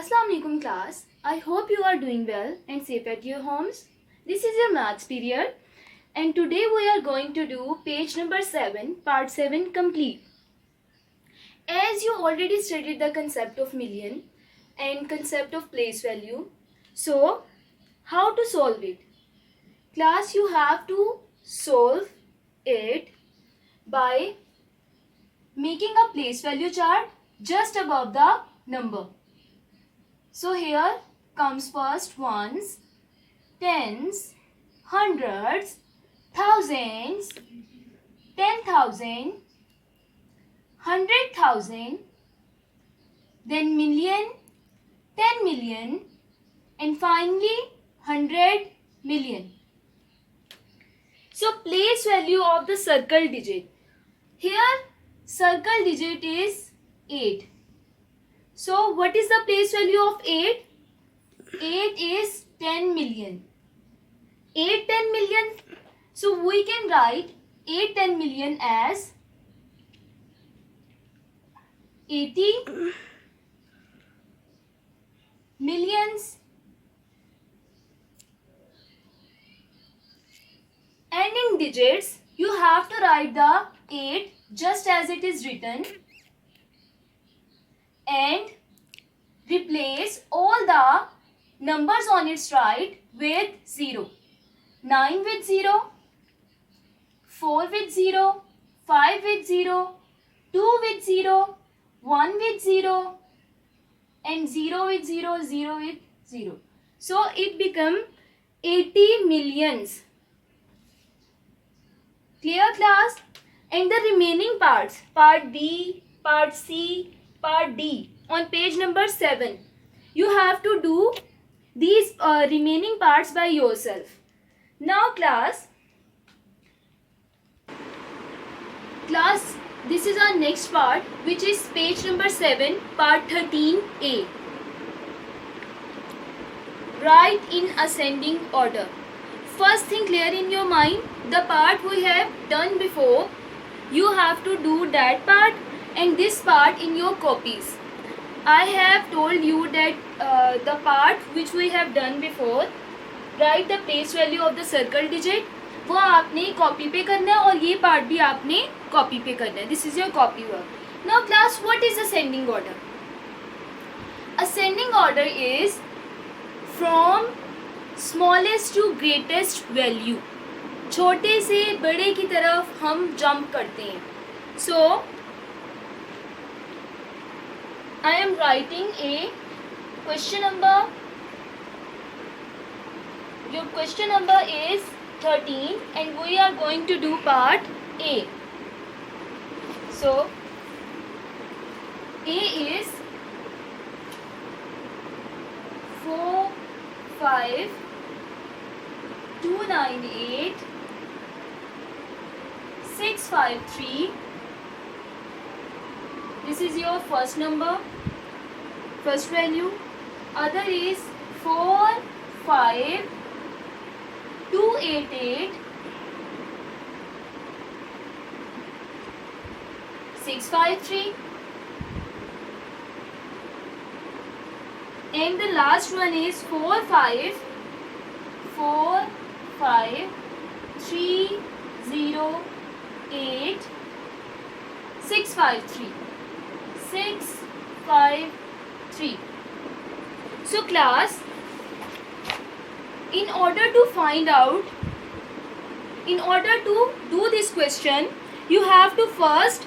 Assalamu alaikum class. I hope you are doing well and safe at your homes. This is your maths period and today we are going to do page number 7, part 7 complete. As you already studied the concept of million and concept of place value, so how to solve it? Class, you have to solve it by making a place value chart just above the number. So here comes first ones, tens, hundreds, thousands, 10,000, 100,000, then million, 10 million, and finally 100 million. So place value of the circle digit. Here circle digit is 8. So what is the place value of 8? 8 is 10 million. 8 10 million. So we can write 8 10 million as 80 millions. And in digits, you have to write the 8 just as it is written and replace all the numbers on its right with 0. 9 with 0, 4 with 0, 5 with 0, 2 with 0, 1 with 0 and 0 with 0, 0 with 0. So it become 80 millions. Clear class? And the remaining parts, part B, part C, part D on page number 7. You have to do these remaining parts by yourself. Now class, this is our next part, which is page number 7, part 13A. Write in ascending order. First thing clear in your mind, the part we have done before, you have to do that part and this part in your copies. I have told you that the part which we have done before, write the place value of the circle digit, वो आपने copy पे करना है और ये part भी आपने copy पे करना है. This is your copy work. Now class, what is ascending order? Ascending order is from smallest to greatest value. छोटे से बड़े की तरफ हम जंप करते हैं. सो I am writing a question number. Your question number is 13 and we are going to do part A. So A is 4 5 298 653. This is your first number, first value. Other is 4 5 288 653. And the last one is 4 5 3 0 8 653. 653. So class, in order to do this question, you have to first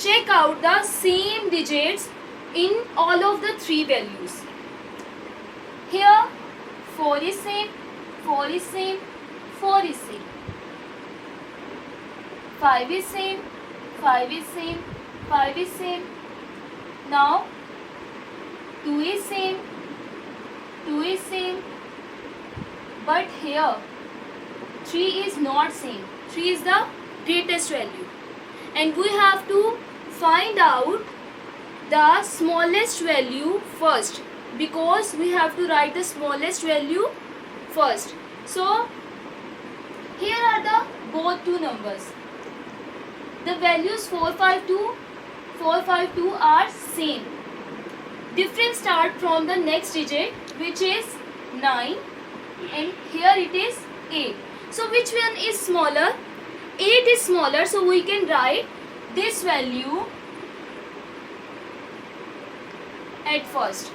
check out the same digits in all of the three values. Here 4 is same, 4 is same, 4 is same. 5 is same, 5 is same, 5 is same. Now 2 is same, 2 is same. But here 3 is not same. 3 is the greatest value. And we have to find out the smallest value first, because we have to write the smallest value first. So here are the both two numbers. The values 452 are same. difference start from the next digit, which is 9, and here it is 8. So which one is smaller? 8 is smaller, so we can write this value at first.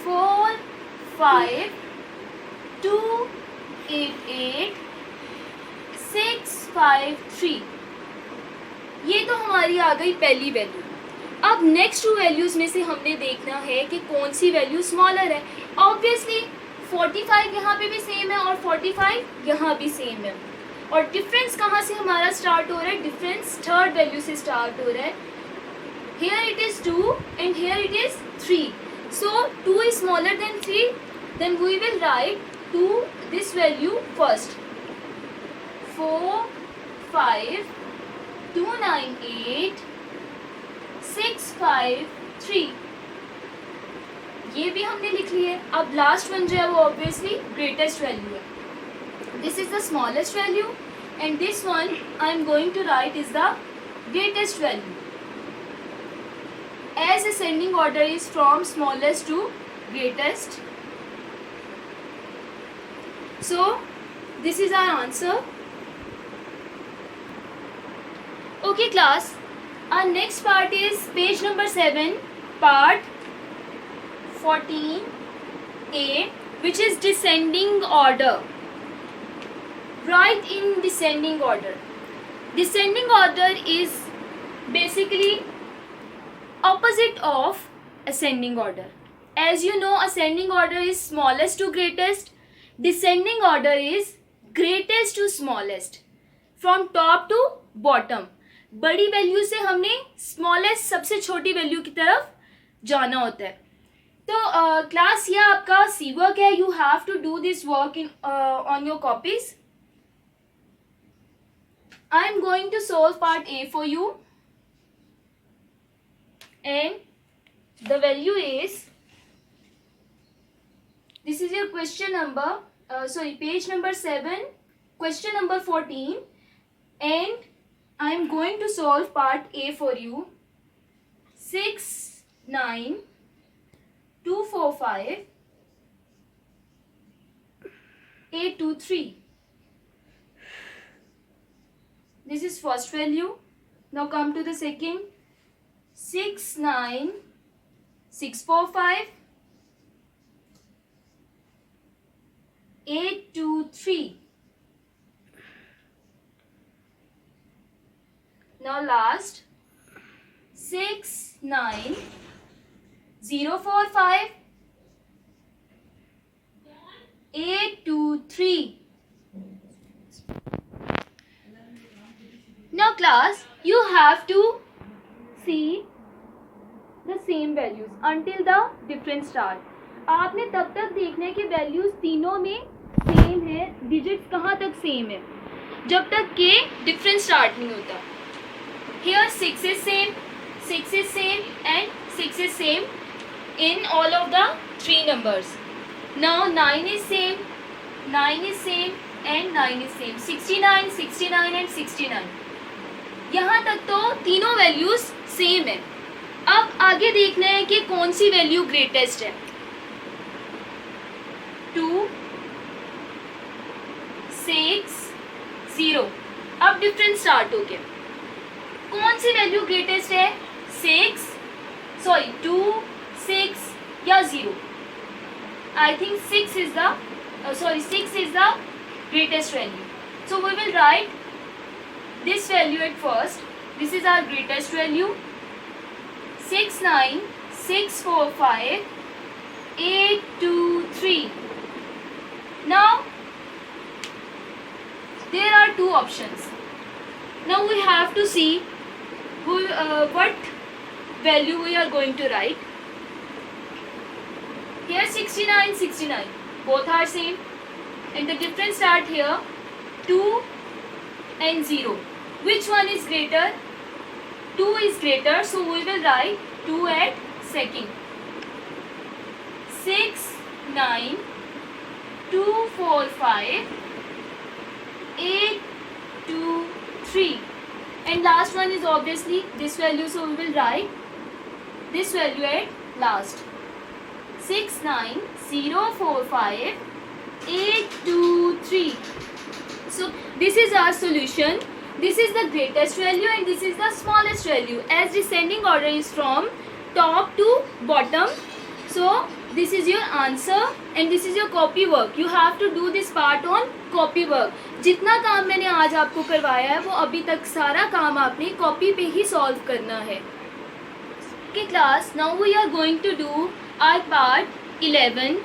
4 5 2 8 8 6 5 3. ये तो हमारी आ गई पहली value. अब next to values में से हमने देखना है कि कौन सी वैल्यू स्मॉलर है. ऑब्वियसली 45 यहाँ पे भी सेम है और 45 यहाँ भी सेम है. और डिफरेंस कहाँ से हमारा स्टार्ट हो रहा है? डिफरेंस थर्ड वैल्यू से स्टार्ट हो रहा है. Here it is 2 and here it is 3. So 2 is smaller than 3. Then we will write this value first. 4 5 2 9 8 6 5 3. ये भी हमने लिख ली है. अब लास्ट वन जो है वो ऑब्वियसली ग्रेटेस्ट वैल्यू है. This is the smallest value and this one I am going to write is the greatest value. As ascending order is from smallest to greatest. So this is our answer. Okay class, our next part is page number 7, part 14a, which is descending order. Write in descending order. Descending order is basically opposite of ascending order. As you know, ascending order is smallest to greatest. Descending order is greatest to smallest. From top to bottom. बड़ी value से हमने smallest सबसे छोटी value की तरफ जाना होता है. तो क्लास ये आपका सी वर्क है. You have to do this work in on your copies. I am going to solve part A for you. And the value is, this is your question number, page number 7, question number 14, and I am going to solve part A for you. 6 9 2 4 5 8 2 3. This is first value. Now come to the second. 6 9 6 4 5 8 2 3. Now last 6 9 0 4 5 8 2 3. Now class, you have to see the same values until the difference start. आपने तब तक देखना है कि values तीनों में same है, digits कहाँ तक सेम है, जब तक के डिफरेंस स्टार्ट नहीं होता. Here 6 is same, 6 is same and 6 is same in all of the three numbers. Now 9 is same, 9 is same and 9 is same. 69, 69 and 69. यहाँ तक तो तीनों वैल्यूज सेम है. अब आगे देखना है कि कौन सी वैल्यू ग्रेटेस्ट है. 2 6 0. अब डिफरेंस स्टार्ट हो गया. कौन सी वैल्यू ग्रेटेस्ट है? 2 6 या 0. I think 6 is the greatest value. So we will write this value at first. This is our greatest value. 6 9 6 4 5 8 2 3. Now there are two options. Now we have to see what value we are going to write. Here 69 69, both are same, and the difference start here 2 and 0. Which one is greater? 2 is greater, so we will write 2 at second. 6 9 2 4 5 8 2 3, and last one is obviously this value, so we will write this value at last. 69045 So this is our solution. This is the greatest value and this is the smallest value, as descending order is from top to bottom. So this is your answer and this is your copy work. You have to do this part on copy work. जितना काम मैंने आज आपको करवाया है वो अभी तक सारा काम आपने कॉपी पे ही सॉल्व करना है. Okay class, now we are going to do our part 11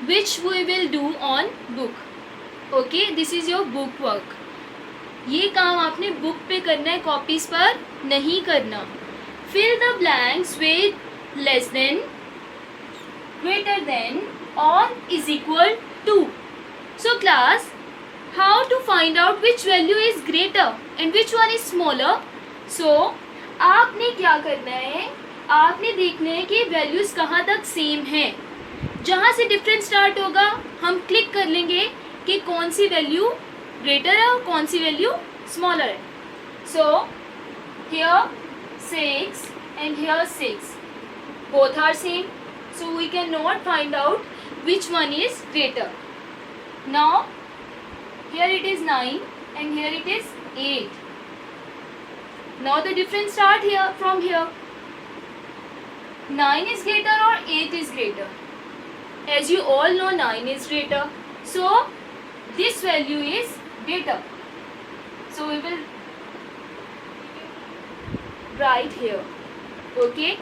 which we will do on book. Okay, this is your book work. ये काम आपने बुक पे करना है, कॉपीज पर नहीं करना. Fill the blanks with less than, greater than or is equal to. So class, how to find out which value is greater and which one is smaller? So आपने क्या करना है, आपने देखना है कि वैल्यूज कहाँ तक सेम हैं. जहाँ से डिफरेंस स्टार्ट होगा हम क्लिक कर लेंगे कि कौन सी वैल्यू ग्रेटर है और कौन सी वैल्यू स्मॉलर है. So here 6 and here 6 both are same, so we cannot find out which one is greater. Now here it is 9 and here it is 8. Now the difference start here from here. 9 is greater or 8 is greater? As you all know, 9 is greater. So this value is greater. So we will write here. Okay,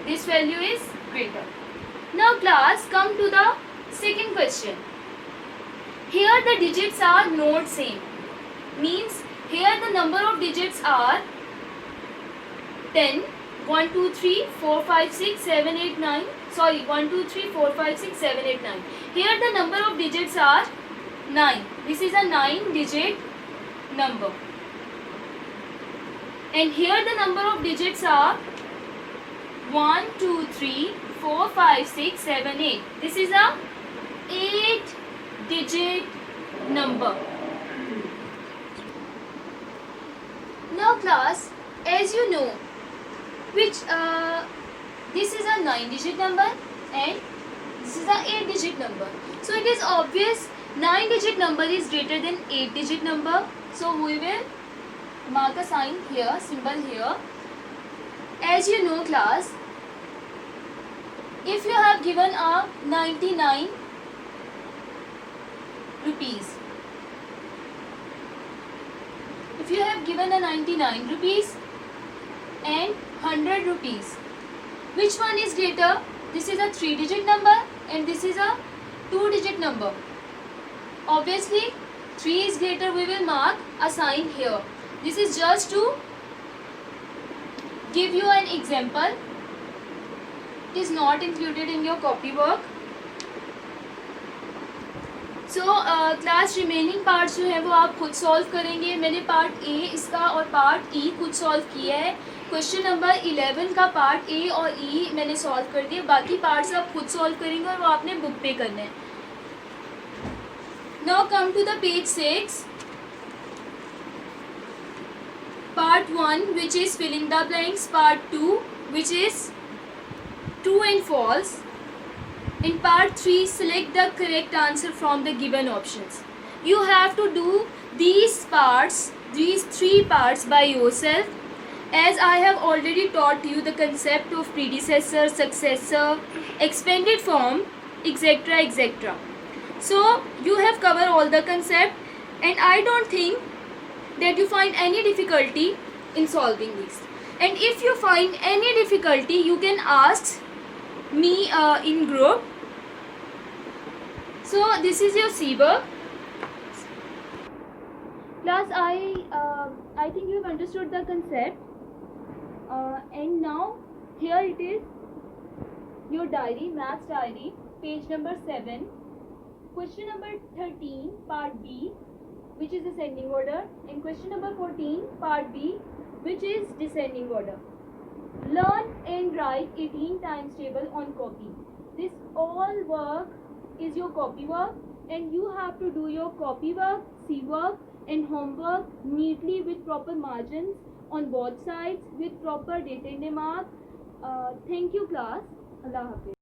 this value is greater. Now class, come to the second question. Here the digits are not same. Means here the number of digits are 10, 1, 2, 3, 4, 5, 6, 7, 8, 9. Sorry, 1, 2, 3, 4, 5, 6, 7, 8, 9. Here the number of digits are 9. This is a 9-digit number. And here the number of digits are 1, 2, 3, 4, 5, 6, 7, 8. This is a 8-digit number. Now class, as you know, which this is a 9-digit number and this is a 8-digit number. So it is obvious 9-digit number is greater than 8-digit number. So we will mark a sign here, symbol here. As you know class, if you have given a 99 rupees, if you have given a 99 rupees and 100 rupees, which one is greater? This is a 3-digit number and this is a 2-digit number. Obviously 3 is greater, we will mark a sign here. This is just to give you an example. It is not included in your copy work. So class remaining parts जो है वो आप खुद solve करेंगे. मैंने part A इसका और part ई खुद सॉल्व किया है. क्वेश्चन नंबर 11 का पार्ट ए और ई मैंने सॉल्व कर दिया. बाकी पार्ट्स आप खुद सॉल्व करेंगे और वो आपने बुक पे करने हैं. Now come to the page 6. Part 1 which is filling the blanks, Part 2 which is true and false, in Part 3 select the correct answer from the given options. You have to do these parts, these 3 parts by yourself, as I have already taught you the concept of predecessor, successor, expanded form, etc, etc. So you have covered all the concept and I don't think that you find any difficulty in solving this. And if you find any difficulty, you can ask me in group. So this is your C work. Class, I think you have understood the concept. And now here it is your diary, maths diary, page number 7. Question number 13, part B, which is ascending order, and question number 14, part B, which is descending order. Learn and write 18 times table on copy. This all work is your copy work, and you have to do your copy work, C work and homework neatly with proper margins on both sides, with proper date and mark, Thank you class. Allah Hafiz.